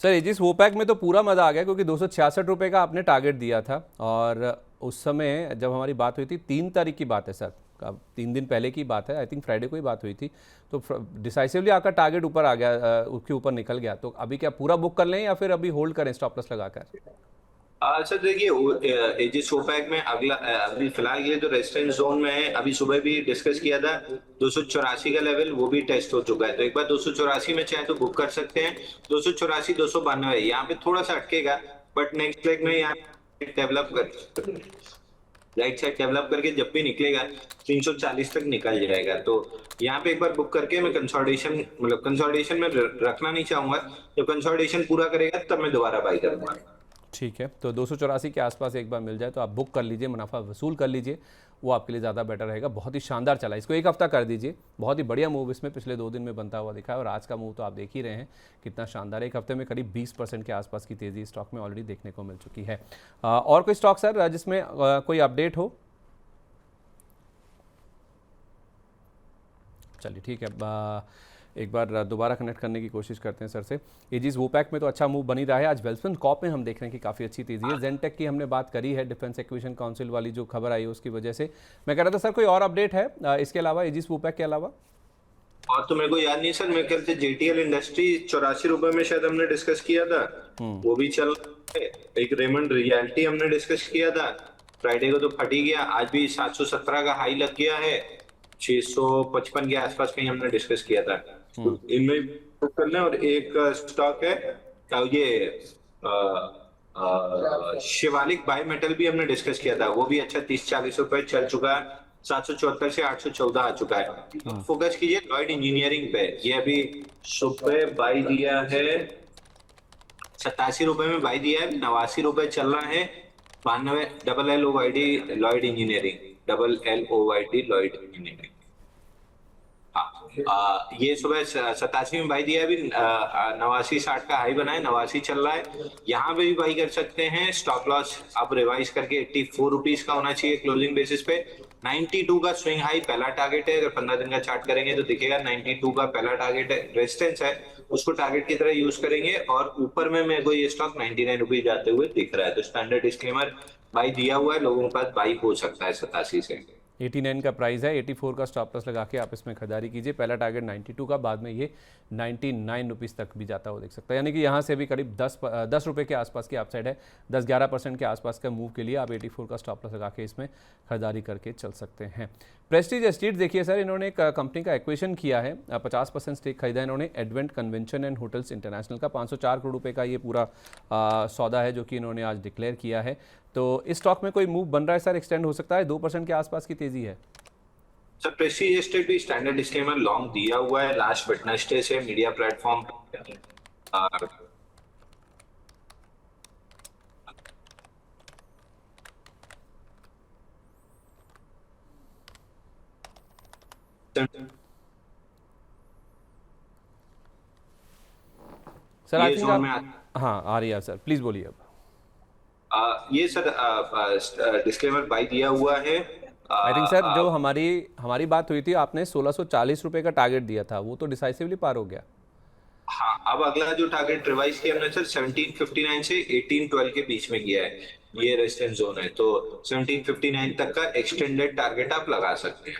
Sir edges वोपैक में तो पूरा मज़ा आ गया क्योंकि 266 रुपये का आपने टारगेट दिया था। और उस समय जब हमारी बात हुई थी 3 तारीख की बात है सर, अब 3 दिन पहले की बात है, आई थिंक फ्राइडे को ही बात हुई थी, तो डिसाइसिवली आपका टारगेट ऊपर आ गया, उसके ऊपर निकल गया। तो अभी क्या पूरा बुक कर लें या फिर अभी होल्ड करें स्टॉप लॉस लगाकर? सर देखिए, एजिस ओपैक में अभी फिलहाल ये जो रेजिस्टेंस जोन में है, अभी सुबह भी डिस्कस किया था 284 का लेवल, वो भी टेस्ट हो चुका है। तो एक बार 284 में चाहे तो बुक कर सकते हैं। 284 292 यहाँ पे थोड़ा सा अटकेगा, बट नेक्स्ट लेग में यहाँ डेवलप कर राइट साइड डेवलप करके जब भी निकलेगा 340 तक निकल जाएगा। तो यहाँ पे एक बार बुक करके मैं कंसोलिडेशन मतलब कंसोलिडेशन में रखना नहीं चाहूंगा। जब कंसोलिडेशन पूरा करेगा तब मैं दोबारा बाई करूंगा। ठीक है, तो 284 के आसपास एक बार मिल जाए तो आप बुक कर लीजिए, मुनाफा वसूल कर लीजिए, वो आपके लिए ज़्यादा बेटर रहेगा। बहुत ही शानदार चला, इसको एक हफ्ता कर दीजिए, बहुत ही बढ़िया मूव इसमें पिछले 2 दिन में बनता हुआ दिखा है। और आज का मूव तो आप देख ही रहे हैं कितना शानदार है। एक हफ्ते में करीब 20% के आसपास की तेज़ी स्टॉक में ऑलरेडी देखने को मिल चुकी है। और कोई स्टॉक सर जिसमें कोई अपडेट हो? चलिए ठीक है, एक बार दोबारा कनेक्ट करने की कोशिश करते हैं सर से। एजिस वोपैक में तो अच्छा मूव बनी रहा है। आज वेल्सपन कॉप में हम देख रहे हैं कि काफ़ी अच्छी तेज़ी है। जेनटेक की हमने बात करी है, डिफेंस एक्विजिशन काउंसिल वाली जो खबर आई है उसकी वजह से। मैं कह रहा था सर कोई और अपडेट है इसके अलावा, एजिस वोपैक के अलावा? और तो मेरे को याद नहीं सर, मेरे ख्याल से जेटीएल इंडस्ट्री 84 रुपए में शायद हमने डिस्कस किया था, वो भी चल रहा है। एक रेमंड रियल्टी हमने डिस्कस किया था, फ्राइडे को तो फट ही गया। आज भी 717 का हाई लग गया है, 655 के आसपास कहीं हमने डिस्कस किया था। तो इनमें बुक कर लें। और एक स्टॉक है ये शिवालिक बायो मेटल भी हमने डिस्कस किया था, वो भी अच्छा 30-40 रुपए चल चुका है। 774 से 814 आ चुका है। फोकस कीजिए लॉयड इंजीनियरिंग पे, ये अभी सुबह बाई दिया है 87 रुपए में बाई दिया है, 89 रुपए चल रहा है। 92 LLOYD Lloyd engineering, LLOYD Lloyd engineering. ये सुबह 87 में बाई दिया है, अभी 89-60 का हाई बना है, 89 चल रहा है। यहाँ पे भी बाई कर सकते हैं। स्टॉप लॉस अब रिवाइज करके 84 रुपीज का होना चाहिए क्लोजिंग बेसिस पे। 92 का स्विंग हाई पहला टारगेट है, अगर 15 दिन का चार्ट करेंगे तो दिखेगा 92 का पहला टारगेट है, रेजिस्टेंस है, उसको टारगेट की तरह यूज करेंगे। और ऊपर में मेरे को ये स्टॉक 99 रुपीज जाते हुए दिख रहा है, तो स्टैंडर्ड डिस्क्लेमर बाई दिया हुआ है, लोगों के पास बाई हो सकता है 87 से। 89 का प्राइस है, 84 का स्टॉप लॉस लगा के आप इसमें खरीदारी कीजिए। पहला टारगेट 92 का, बाद में ये 99 रुपीज़ तक भी जाता हुआ देख सकता है। यानी कि यहाँ से भी करीब 10 रुपये के आसपास की अपसाइड है। 10-11% के आसपास का मूव के लिए आप 84 का स्टॉप लॉस लगा के इसमें खरीदारी करके चल सकते हैं। प्रेस्टीज एस्टेट देखिए सर, इन्होंने एक कंपनी का एक्विजिशन किया है, 50% स्टेक खरीदा है इन्होंने advent convention and hotels international का। 504 करोड़ रुपये का ये पूरा सौदा है जो कि इन्होंने आज डिक्लेयर किया है। तो इस स्टॉक में कोई मूव बन रहा है सर, एक्सटेंड हो सकता है, 2% के आसपास की तेजी है। सर प्रेस्टीज एस्टेट भी स्टैंडर्ड डिस्क्लेमर लॉन्ग दिया हुआ है, लास्ट वेडनेसडे से मीडिया प्लेटफॉर्म। सर आई ये थिंक जोन आप, में हाँ आ रही है सर, प्लीज़ बोलिए अब। ये सर डिस्क्लेमर बाई दिया हुआ है। आई थिंक सर जो हमारी हमारी बात हुई थी, आपने 1640 रुपये का टारगेट दिया था, वो तो डिसाइसिवली पार हो गया। हाँ, अब अगला जो टारगेट रिवाइज किया हमने सर 1759 से 1812 के बीच में किया है, ये रेजिस्टेंस जोन है। तो 1759 तक का एक्सटेंडेड टारगेट आप लगा सकते हैं।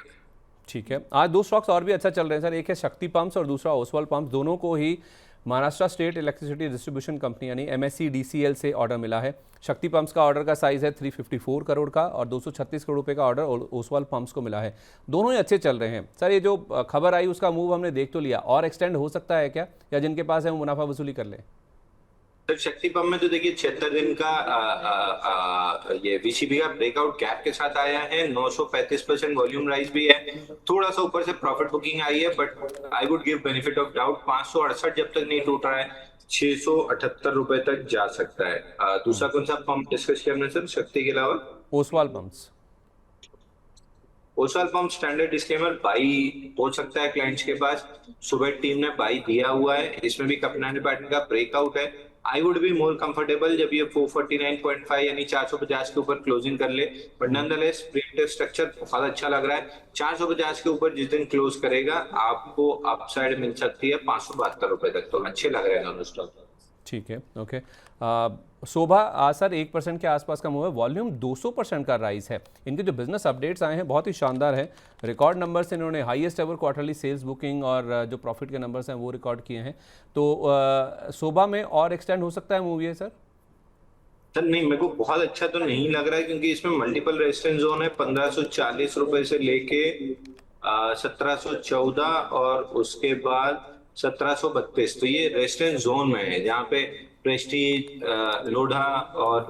ठीक है, आज 2 स्टॉक्स और भी अच्छा चल रहे हैं सर, एक है शक्ति पंप्स और दूसरा ओसवाल पंप्स। दोनों को ही Maharashtra state electricity distribution company यानी MSEDCL से ऑर्डर मिला है। शक्ति पंप्स का ऑर्डर का साइज़ है 354 करोड़ का और 236 करोड़ रुपए का ऑर्डर ओसवाल पंप्स को मिला है। दोनों ही अच्छे चल रहे हैं सर। ये जो खबर आई उसका मूव हमने देख तो लिया, और एक्सटेंड हो सकता है क्या, या जिनके पास है वो मुनाफा वसूली कर ले? सर शक्ति पंप में तो देखिए 76 दिन का ये VCB का ब्रेकआउट गैप के साथ आया है, 935% वॉल्यूम राइज भी है, थोड़ा सा ऊपर से प्रॉफिट बुकिंग आई है, but I would give benefit of doubt. 568 जब तक नहीं टूट रहा है, 678 रुपए तक जा सकता है। दूसरा कौन सा पंप डिस्कस किया हमने सर शक्ति के अलावा? Oswal pumps. Oswal pump standard disclaimer by हो सकता है क्लाइंट्स के पास, सुबह टीम ने बाई दिया हुआ है, इसमें भी कपनाने पैटर्न का ब्रेकआउट है। I would be more comfortable जब ये 449.5 यानी 450 के ऊपर क्लोजिंग कर ले, बट नॉनदलेस प्रिंटेड स्ट्रक्चर बहुत अच्छा लग रहा है। 450 के ऊपर जिस दिन क्लोज करेगा आपको अपसाइड मिल सकती है 572 रुपए तक, तो अच्छे लग रहे हैं दोनों स्टॉक। ठीक है, ओके। शोभा आज सर 1% के आसपास का मूव है, वॉल्यूम 200% का राइज है। इनके जो बिजनेस अपडेट्स आए हैं बहुत ही शानदार है, रिकॉर्ड नंबर्स इन्होंने, highest ever quarterly sales booking और जो प्रॉफिट के नंबर्स हैं वो रिकॉर्ड किए हैं। तो शोभा में और एक्सटेंड हो सकता है मूव ये सर? सर नहीं, मेरे को बहुत अच्छा तो नहीं लग रहा है, क्योंकि इसमें मल्टीपल रेजिस्टेंस जोन है 1540 रुपए से लेके 1714 और उसके बाद 1732। तो ये रेजिस्टेंस जोन में है, जहाँ पे प्रेस्टीज, लोढ़ा और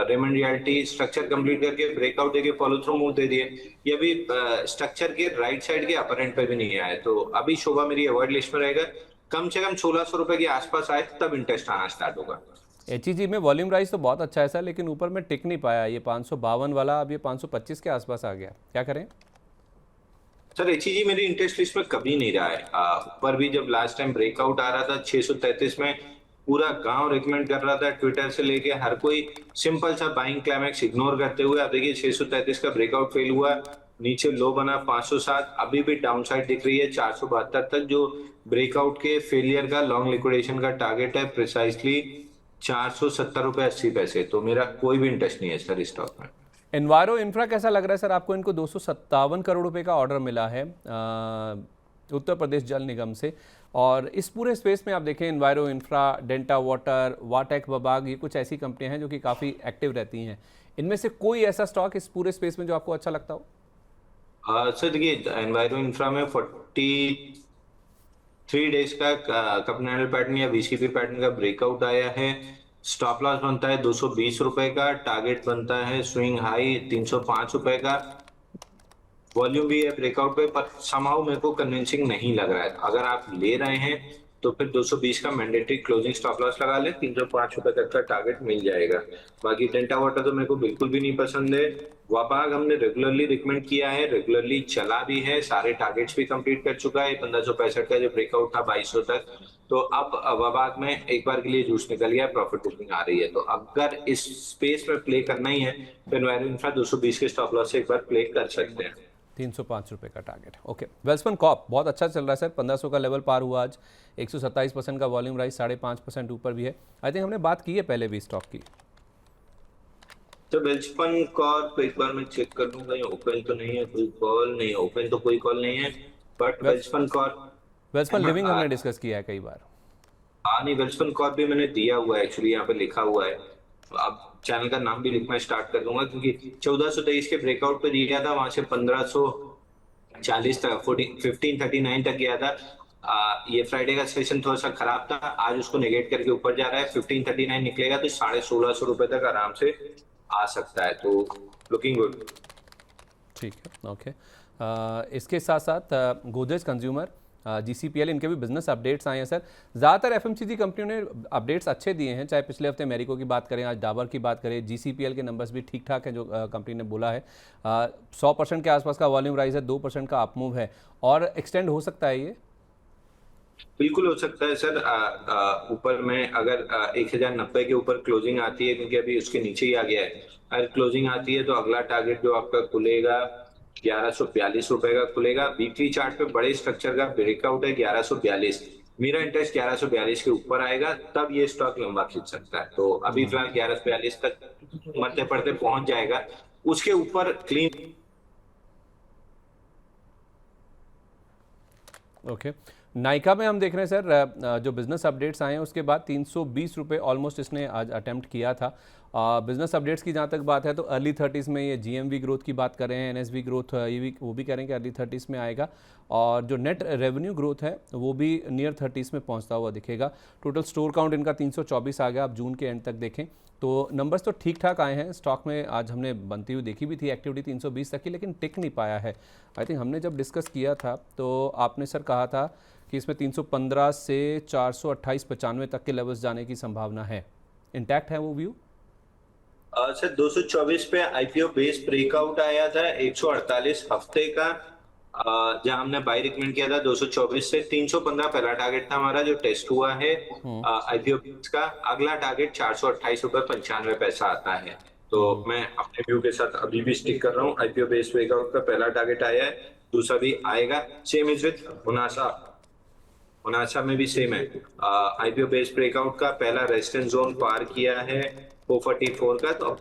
रेमंड रियल्टी स्ट्रक्चर कंप्लीट करके ब्रेकआउट देके फॉलो थ्रू मूव दे दिए। ये अभी स्ट्रक्चर के राइट साइड के अपर एंड पे भी नहीं आया है, तो अभी शोभा मेरी अवॉइड लिस्ट में रहेगा। कम से कम 1600 रुपए के आसपास आए तब इंटरेस्ट आना स्टार्ट होगा। एचईजी में वॉल्यूम राइज तो बहुत अच्छा है सर, लेकिन ऊपर में टिक नहीं पाया, ये 552 वाला अब ये 525 के आसपास आ गया, क्या करें? सर एचईजी मेरी इंटरेस्ट लिस्ट में कभी नहीं रहा है। ऊपर भी जब लास्ट टाइम ब्रेकआउट आ रहा था 633 में, पूरा गांव रिकमेंड कर रहा था, ट्विटर से लेके हर कोई सिंपल सा बाइंग क्लाइमेक्स इग्नोर करते हुए। आप देखिए 633 का ब्रेकआउट फेल हुआ, नीचे लो बना 507, अभी भी डाउन साइड दिख रही है 472 तक, जो ब्रेकआउट के फेलियर का लॉन्ग लिक्विडेशन का टारगेट है प्रिसाइसली 470 रुपए 80 पैसे। तो मेरा कोई भी इंटरेस्ट नहीं है सर इस स्टॉक में। एनवायरो इंफ्रा कैसा लग रहा है सर आपको? इनको 257 करोड़ रुपए का ऑर्डर मिला है उत्तर प्रदेश जल निगम से, और इस पूरे स्पेस में आप देखें एनवायरो इंफ्रा, डेल्टा वाटर, वाटेक वबाग, ये कुछ ऐसी कंपनियां हैं जो कि काफ़ी एक्टिव रहती हैं। इनमें से कोई ऐसा स्टॉक इस पूरे स्पेस में जो आपको अच्छा लगता हो? सर देखिए, एनवायरो इंफ्रा में 43 डेज का कपनल पैटर्न या वीसीपी पैटर्न का ब्रेकआउट आया है। स्टॉप लॉस बनता है 220 रुपए का, टारगेट बनता है स्विंग हाई 305 रुपए का। वॉल्यूम भी है ब्रेकआउट पे, पर समहाउ मेरे को कन्विंसिंग नहीं लग रहा है। अगर आप ले रहे हैं तो फिर 220 का मैंडेटरी क्लोजिंग स्टॉप लॉस लगा ले, 305 रुपए तक का टारगेट मिल जाएगा। बाकी डेल्टा वाटर तो मेरे को बिल्कुल भी नहीं पसंद है। वाबाग हमने रेगुलरली रिकमेंड किया है, रेगुलरली चला भी है, सारे टारगेट्स भी कंप्लीट कर चुका है। 1565 का जो ब्रेकआउट था 2200 तक, तो अब वाबाग में एक बार के लिए जूस निकल गया, प्रॉफिट बुकिंग आ रही है। तो अगर इस स्पेस में प्ले करना ही है तो एनवायरो इंफ्रा 220 के स्टॉप लॉस से एक बार प्ले कर सकते हैं। 305 रुपये का टारगेट, ओके। वेल्सपन कॉप बहुत अच्छा चल रहा है सर, 1500 का लेवल पार हुआ आज, 127% का वॉल्यूम राइज, 5.5% ऊपर भी है। आई थिंक हमने बात की है पहले भी स्टॉक की। तो वेल्सपन कॉर्प एक बार मैं चेक कर लूंगा, ये ओपन तो नहीं है, कोई कॉल नहीं है, ओपन तो कोई कॉल नहीं है, but Welspun Corp, Welspun living हमने डिस्कस किया है कई बार। हाँ नहीं, वेल्सपन कॉर्प भी मैंने दिया हुआ है, एक्चुअली यहाँ पे लिखा हुआ है। अब चैनल का नाम भी लिखना स्टार्ट कर दूंगा, क्योंकि 1423 के ब्रेकआउट पे दिया था, वहां से 1540 तक 1539 तक गया था। ये फ्राइडे का सेशन थोड़ा सा खराब था, आज उसको नेगेट करके ऊपर जा रहा है। 1539 निकलेगा तो 1650 रुपए तक आराम से आ सकता है, तो लुकिंग गुड। ठीक है, ओके। इसके साथ साथ गोदरेज कंज्यूमर, जीसीपीएल, इनके भी बिजनेस अपडेट्स आए हैं सर। ज़्यादातर एफएमसीजी कंपनियों ने अपडेट्स अच्छे दिए हैं, चाहे पिछले हफ्ते मेरिको की बात करें, आज डाबर की बात करें, जीसीपीएल के नंबर्स भी ठीक ठाक हैं जो कंपनी ने बोला है। 100% के आसपास का वॉल्यूम राइज है, 2% का अपमूव है, और एक्सटेंड हो सकता है ये? बिल्कुल हो सकता है सर। ऊपर में अगर 1090 के ऊपर क्लोजिंग आती है, क्योंकि अभी उसके नीचे ही आ गया है, अगर क्लोजिंग आती है तो अगला टारगेट जो आपका खुलेगा 1142 रुपए का खुलेगा। वीकली चार्ट पे बड़े स्ट्रक्चर का ब्रेकआउट है 1142। मेरा इंटरेस्ट 1142 के ऊपर आएगा, तब ये स्टॉक लंबा खींच सकता है। तो अभी फिलहाल 1142 तक मरते पड़ते पहुंच जाएगा, उसके ऊपर क्लीन। ओके। नाइका में हम देख रहे हैं सर, जो बिजनेस अपडेट्स आए हैं उसके बाद 320 रुपये ऑलमोस्ट इसने आज अटेम्प्ट किया था। बिजनेस अपडेट्स की जहाँ तक बात है तो अर्ली 30s में ये जीएमवी ग्रोथ की बात कर रहे हैं, एनएसवी ग्रोथ ये भी वो भी कह रहे हैं कि अर्ली 30s में आएगा, और जो नेट रेवेन्यू ग्रोथ है वो भी नियर 30s में पहुँचता हुआ दिखेगा। टोटल स्टोर काउंट इनका 324 आ गया, आप जून के एंड तक देखें तो नंबर्स तो ठीक ठाक आए हैं। स्टॉक में आज हमने बनती हुई देखी भी थी एक्टिविटी 320 तक की, लेकिन टिक नहीं पाया है। आई थिंक हमने जब डिस्कस किया था तो आपने सर कहा था कि इसमें 315 से 428-95 तक के लेवल्स जाने की संभावना है, इंटैक्ट है वो व्यू? सर 224 पे आईपीओ बेस ब्रेकआउट आया था 148 हफ्ते का, जहां हमने बाय रिकमेंड किया था 224 से 315 पहला टारगेट था हमारा जो टेस्ट हुआ है आईपीओ बेस का। अगला टारगेट 428.95 आता है। तो मैं अपने व्यू के साथ अभी भी स्टिक कर रहा हूँ। आईपीओ बेस ब्रेकआउट का पहला टारगेट आया है, दूसरा भी आएगा। Same is with Honasa. Honasa में भी सेम है। आईपीओ बेस ब्रेकआउट का पहला रेजिस्टेंस जोन पार किया है 444 का, तो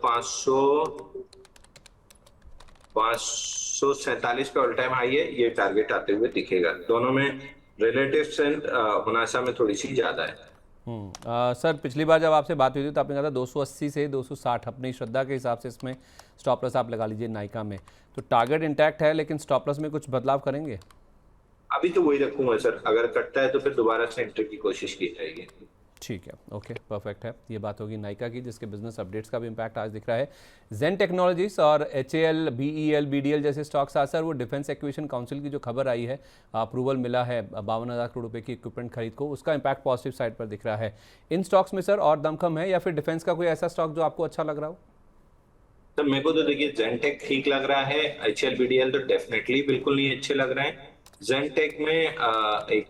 547 पे ऑल टाइम हाई है, ये टारगेट आते हुए दिखेगा। दोनों में रिलेटिव स्ट्रेंथ हुनासा में थोड़ी सी ज्यादा है। सर पिछली बार जब आपसे बात हुई थी तो आपने कहा था 280 से 260 अपनी श्रद्धा के हिसाब से इसमें स्टॉप लॉस आप लगा लीजिए नाइका में। तो टारगेट इंटैक्ट है लेकिन स्टॉप लॉस में कुछ बदलाव करेंगे? अभी तो वही रखूंगा सर, अगर कटता है तो फिर दोबारा से एंट्री की कोशिश की जाएगी। ठीक है, ओके, परफेक्ट है। ये बात होगी नाइका की, जिसके बिजनेस अपडेट्स का भी इंपैक्ट आज दिख रहा है। जेन टेक्नोलॉजीज और HAL, BEL, BDL जैसे स्टॉक्स आज सर वो डिफेंस एक्विजिशन काउंसिल की जो खबर आई है, अप्रूवल मिला है 52,000 करोड़ रुपए की इक्विपमेंट खरीद को, उसका इंपैक्ट पॉजिटिव साइड पर दिख रहा है। इन स्टॉक्स में सर और दमखम है या फिर डिफेंस का कोई ऐसा स्टॉक जो आपको अच्छा लग रहा हो? सर मेरे को तो देखिए जेनटेक ठीक लग रहा है, HLBDL तो डेफिनेटली बिल्कुल नहीं अच्छे लग रहे हैं। जेनटेक में एक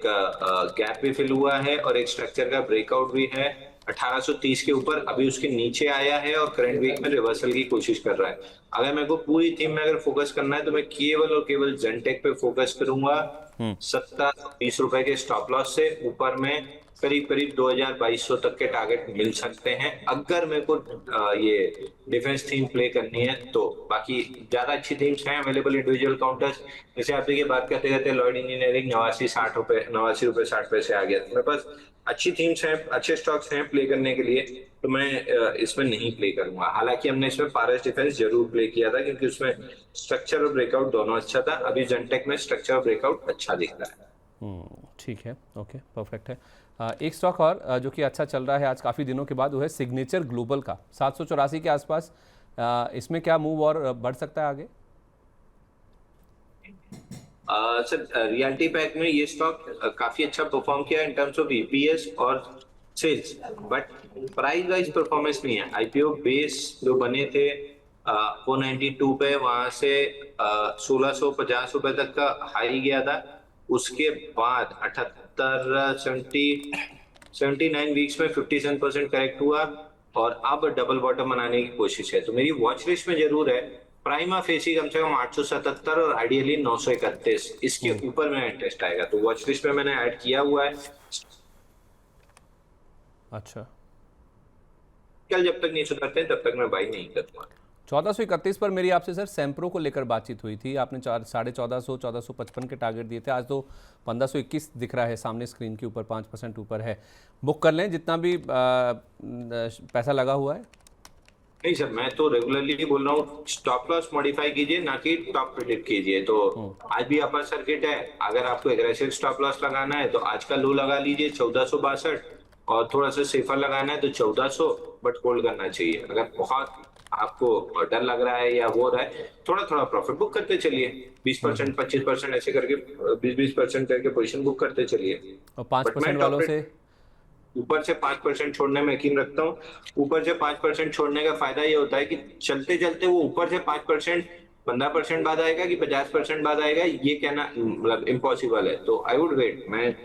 गैप भी फिल हुआ है और एक स्ट्रक्चर का ब्रेकआउट भी है 1830 के ऊपर, अभी उसके नीचे आया है और करंट वीक में रिवर्सल की कोशिश कर रहा है। अगर मेरे को पूरी थीम में अगर फोकस करना है तो मैं केवल और केवल जेनटेक पे फोकस करूंगा। 1720 रुपए के स्टॉप लॉस से ऊपर में करीब करीब 2200 तक के टारगेट मिल सकते हैं, अगर मेरे को ये डिफेंस थीम प्ले करनी है तो। बाकी ज्यादा अच्छी थीम्स हैं अवेलेबल इंडिविजुअल काउंटर्स, जैसे आप देखिए बात करते करते लॉयड इंजीनियरिंग 89 रुपए 60 पैसे आ गया। तो मेरे पास अच्छी थीम्स हैं, अच्छे स्टॉक्स हैं प्ले करने के लिए, तो मैं इसमें नहीं प्ले करूंगा। हालांकि हमने इसमें पारस डिफेंस जरूर प्ले किया था क्योंकि उसमें स्ट्रक्चर और ब्रेकआउट दोनों अच्छा था। अभी जेनटेक में स्ट्रक्चर और ब्रेकआउट अच्छा दिख रहा है। ठीक है, ओके, परफेक्ट है। एक स्टॉक और जो कि अच्छा चल रहा है आज काफ़ी दिनों के बाद, वो है सिग्नेचर ग्लोबल का 784 के आसपास। इसमें क्या मूव और बढ़ सकता है आगे? सर रियलिटी पैक में ये स्टॉक काफी अच्छा परफॉर्म किया इन टर्म्स ऑफ ईपीएस और sales, but price wise performance नहीं है। आईपीओ बेस जो बने थे 492 पे, वहां से 1650 रुपए तक का हाई गया था, उसके बाद 79 वीक्स में 57% करेक्ट हुआ और अब डबल बॉटम बनाने की कोशिश है। तो मेरी वॉच लिस्ट में जरूर है प्राइमा फेसी कम से कम 877 और आइडियली 931, इसके ऊपर में इंटरेस्ट आएगा, तो वॉच लिस्ट में मैंने ऐड किया हुआ है। अच्छा, कल जब तक नहीं सुधरते हैं तब तक मैं बाई नहीं करूंगा। 1431 पर मेरी आपसे सर सैम्प्रो को लेकर बातचीत हुई थी, आपने 1450 के टारगेट दिए थे, आज तो 1521 दिख रहा है सामने स्क्रीन के ऊपर, 5% ऊपर है। बुक कर लें जितना भी पैसा लगा हुआ है? नहीं सर, मैं तो रेगुलरली बोल रहा हूँ स्टॉप लॉस मॉडिफाई कीजिए, ना कि टॉप प्रेडिक्ट कीजिए। तो आज भी अपर सर्किट है, अगर आपको एग्रेसिव स्टॉप लॉस लगाना है तो आज का लो लगा लीजिए 1462, और थोड़ा सा सेफर लगाना है तो 1400, बट होल्ड करना चाहिए। अगर बहुत आपको डर लग रहा है या वो रहा है, थोड़ा थोड़ा प्रॉफिट बुक करते चलिए, 20% 25% ऐसे करके 20% करके पोजीशन बुक करते चलिए। और 5% वालों से ऊपर से 5% छोड़ने में यकीन रखता हूँ। ऊपर से 5% छोड़ने का फायदा ये होता है कि चलते चलते वो ऊपर से 5% 15% बाद आएगा कि 50% बाद आएगा, ये कहना मतलब इम्पॉसिबल है। तो आई वुड वेट, मैं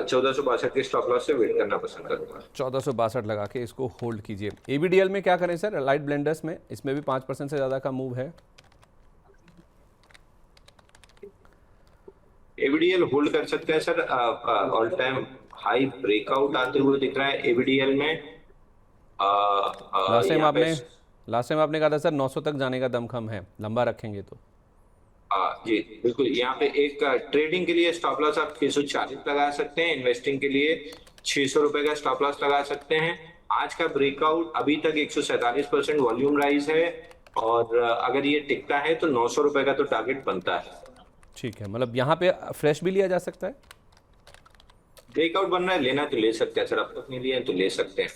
1462 के स्टॉप लॉस से वेट करना पसंद करूंगा। 1462 लगा के इसको होल्ड कीजिए। ABDL में क्या करें सर, लाइट ब्लेंडर्स में, इसमें भी 5% से ज़्यादा का मूव है। एबीडीएल होल्ड कर सकते हैं sir, all time high breakout आते हुए दिख रहा है एबीडीएल में। लास्ट टाइम आपने कहा था सर 900 तक जाने का दमखम है, लंबा रखेंगे तो? जी बिल्कुल, यहाँ पे एक ट्रेडिंग के लिए स्टॉप लॉस आप 640 लगा सकते हैं, इन्वेस्टिंग के लिए 600 रुपए का स्टॉप लॉस लगा सकते हैं। आज का ब्रेकआउट अभी तक 147% वॉल्यूम राइज है, और अगर ये टिकता है तो 900 रुपए का तो टारगेट बनता है। ठीक है, मतलब यहाँ पे फ्रेश भी लिया जा सकता है? ब्रेकआउट बन रहा है, लेना तो ले सकते हैं सर, अब तक नहीं लिया तो ले सकते हैं।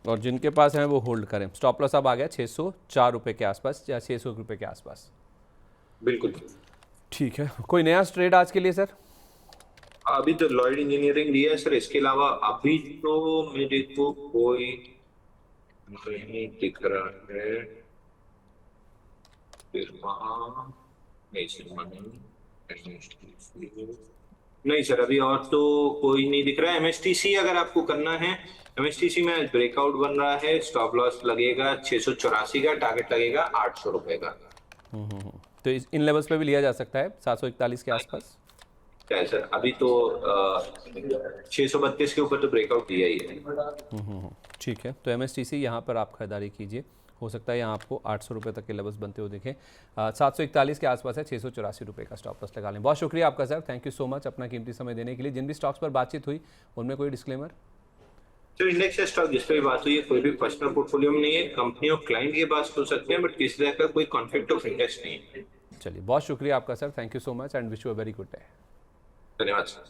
और जिनके पास है वो होल्ड करें। स्टॉप लॉस अब आ गया 604 रुपये के आसपास या 600 रुपये के आसपास। बिल्कुल ठीक है, कोई नया ट्रेड आज के लिए सर? अभी तो लॉयड इंजीनियरिंग लिया है सर, इसके अलावा अभी तो मेरे को कोई नहीं दिख रहा है। नहीं सर, अभी और तो कोई नहीं दिख रहा है। एमएसटीसी अगर आपको करना है, एमएसटीसी में ब्रेकआउट बन रहा है, स्टॉप लॉस लगेगा 684 का, टारगेट लगेगा 800 रुपए का। तो इन लेवल्स पे भी लिया जा सकता है 741 के आसपास। क्या है सर, अभी तो 632 के ऊपर तो ब्रेकआउट दिया ही है। ठीक है, तो MSTC यहाँ पर आप खरीदारी कीजिए, हो सकता है यहाँ आपको 800 रुपये तक के लेवल्स बनते हुए देखें। 741 के आसपास है, 684 रुपये का स्टॉप लॉस लगा लें। बहुत शुक्रिया आपका sir, thank you so much अपना कीमती समय देने के लिए। जिन भी स्टॉक्स पर बातचीत हुई उनमें कोई डिस्क्लेमर? जो इंडेक्स या स्टॉक जिस पे भी बात हुई है, कोई भी पर्सनल पोर्टफोलियो में नहीं है, कंपनी और क्लाइंट के पास हो सकते हैं, बट किसी तरह का कोई कॉन्फ्लिक्ट ऑफ इंटरेस्ट नहीं है। चलिए, बहुत शुक्रिया आपका sir, thank you so much and wish you a very good day. धन्यवाद सर।